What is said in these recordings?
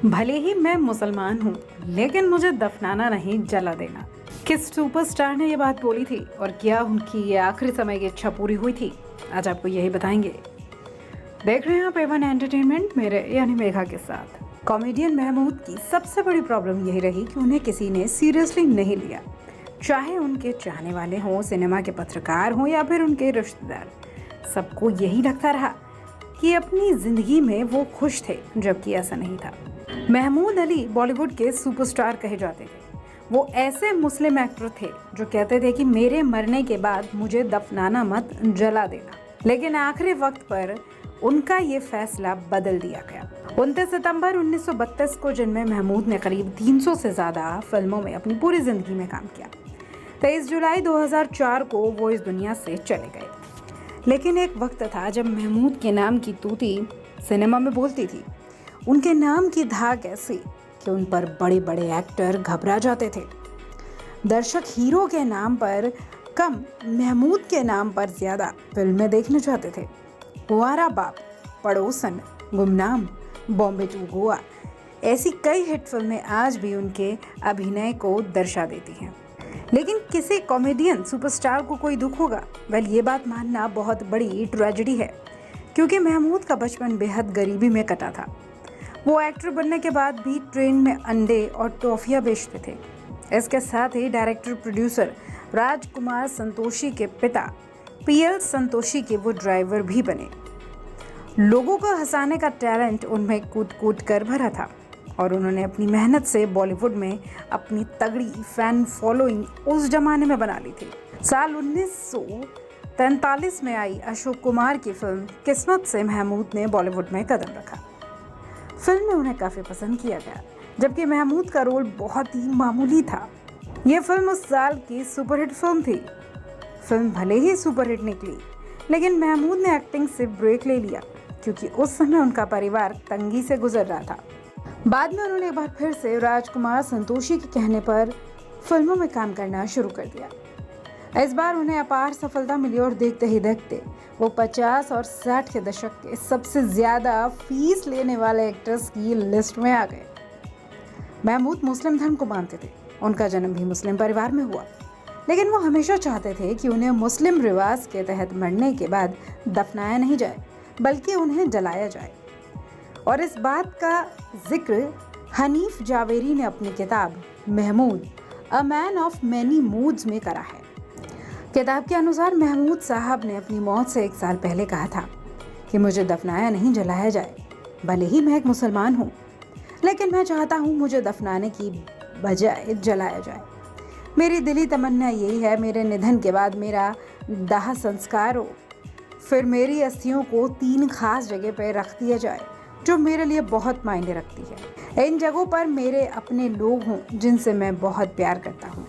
भले ही मैं मुसलमान हूँ, लेकिन मुझे दफनाना नहीं, जला देना। किस सुपरस्टार ने ये बात बोली थी और क्या उनकी ये आखिरी समय की इच्छा पूरी हुई थी? आज आपको यही बताएंगे। देख रहे हैं आप एवन एंटरटेनमेंट, मेरे यानी मेघा के साथ। कॉमेडियन महमूद की सबसे बड़ी प्रॉब्लम यही रही कि उन्हें किसी ने सीरियसली नहीं लिया, चाहे उनके चाहने वाले हों, सिनेमा के पत्रकार हों या फिर उनके रिश्तेदार। सबको यही लगता रहा कि अपनी जिंदगी में वो खुश थे, जबकि ऐसा नहीं था। महमूद अली बॉलीवुड के सुपरस्टार कहे जाते थे। वो ऐसे मुस्लिम एक्टर थे जो कहते थे कि मेरे मरने के बाद मुझे दफनाना मत, जला देना। लेकिन आखिरी वक्त पर उनका ये फैसला बदल दिया गया। 29 सितंबर 1932 को जन्मे महमूद ने करीब 300 से ज्यादा फिल्मों में अपनी पूरी जिंदगी में काम किया। 23 जुलाई 2004 को वो इस दुनिया से चले गए। लेकिन एक वक्त था जब महमूद के नाम की तूती सिनेमा में बोलती थी। उनके नाम की धाक ऐसी कि उन पर बड़े बड़े एक्टर घबरा जाते थे। दर्शक हीरो के नाम पर कम, महमूद के नाम पर ज्यादा फिल्में देखने चाहते थे। कुंवारा बाप, पड़ोसन, गुमनाम, बॉम्बे टू गोवा, ऐसी कई हिट फिल्में आज भी उनके अभिनय को दर्शा देती हैं। लेकिन किसी कॉमेडियन सुपरस्टार को कोई दुख होगा? वेल, ये बात मानना बहुत बड़ी ट्रेजेडी है, क्योंकि महमूद का बचपन बेहद गरीबी में कटा था। वो एक्टर बनने के बाद भी ट्रेन में अंडे और टॉफियां बेचते थे। इसके साथ ही डायरेक्टर प्रोड्यूसर राजकुमार संतोषी के पिता पीएल संतोषी के वो ड्राइवर भी बने। लोगों को हंसाने का टैलेंट उनमें कूट कूट कर भरा था और उन्होंने अपनी मेहनत से बॉलीवुड में अपनी तगड़ी फैन फॉलोइंग उस जमाने में बना ली थी। साल 1943 में आई अशोक कुमार की फिल्म किस्मत से महमूद ने बॉलीवुड में कदम रखा। फिल्म में उन्हें काफ़ी पसंद किया गया, जबकि महमूद का रोल बहुत ही मामूली था। ये फिल्म उस साल की सुपरहिट फिल्म थी। फिल्म भले ही सुपरहिट निकली, लेकिन महमूद ने एक्टिंग से ब्रेक ले लिया, क्योंकि उस समय उनका परिवार तंगी से गुजर रहा था। बाद में उन्होंने एक बार फिर से राजकुमार संतोषी के कहने पर फिल्मों में काम करना शुरू कर दिया। इस बार उन्हें अपार सफलता मिली और देखते ही देखते वो 50 और 60 के दशक के सबसे ज्यादा फीस लेने वाले एक्टर्स की लिस्ट में आ गए। महमूद मुस्लिम धर्म को मानते थे। उनका जन्म भी मुस्लिम परिवार में हुआ, लेकिन वो हमेशा चाहते थे कि उन्हें मुस्लिम रिवाज के तहत मरने के बाद दफनाया नहीं जाए, बल्कि उन्हें जलाया जाए। और इस बात का जिक्र हनीफ जावेरी ने अपनी किताब Mahmood a man of many moods में करा है। किताब के अनुसार महमूद साहब ने अपनी मौत से 1 साल पहले कहा था कि मुझे दफनाया नहीं, जलाया जाए। भले ही मैं एक मुसलमान हूँ, लेकिन मैं चाहता हूँ मुझे दफनाने की बजाय जलाया जाए। मेरी दिली तमन्ना यही है, मेरे निधन के बाद मेरा दाह संस्कार हो, फिर मेरी अस्थियों को 3 खास जगह पर रख दिया जाए जो मेरे लिए बहुत मायने रखती है। इन जगहों पर मेरे अपने लोग हों जिनसे मैं बहुत प्यार करता हूँ,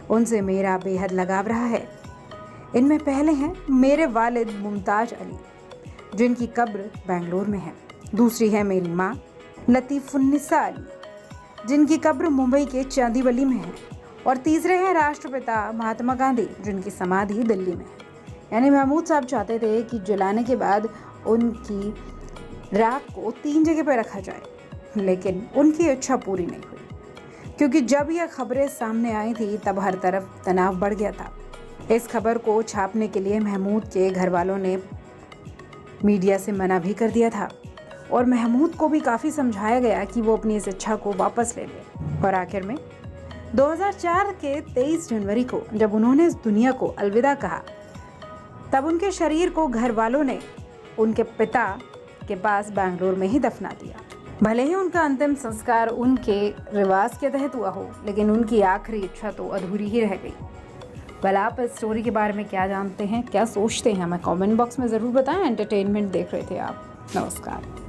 उनसे मेरा बेहद लगाव रहा है। इनमें पहले हैं मेरे वालिद मुमताज अली, जिनकी कब्र बेंगलोर में है। दूसरी है मेरी माँ लतीफुन्निसा अली, जिनकी कब्र मुंबई के चांदीवली में है। और तीसरे हैं राष्ट्रपिता महात्मा गांधी, जिनकी समाधि दिल्ली में है। यानी महमूद साहब चाहते थे कि जलाने के बाद उनकी राख को 3 जगह पर रखा जाए, लेकिन उनकी इच्छा पूरी नहीं हुई, क्योंकि जब यह खबरें सामने आई थी तब हर तरफ तनाव बढ़ गया था। इस खबर को छापने के लिए महमूद के घर वालों ने मीडिया से मना भी कर दिया था और महमूद को भी काफ़ी समझाया गया कि वो अपनी इस इच्छा को वापस ले ले। और आखिर में 2004 के 23 जनवरी को जब उन्होंने इस दुनिया को अलविदा कहा, तब उनके शरीर को घर वालों ने उनके पिता के पास बेंगलोर में ही दफना दिया। भले ही उनका अंतिम संस्कार उनके रिवाज के तहत हुआ हो, लेकिन उनकी आखिरी इच्छा तो अधूरी ही रह गई। भला आप इस स्टोरी के बारे में क्या जानते हैं, क्या सोचते हैं, हमें कमेंट बॉक्स में ज़रूर बताएं। एंटरटेनमेंट देख रहे थे आप। नमस्कार।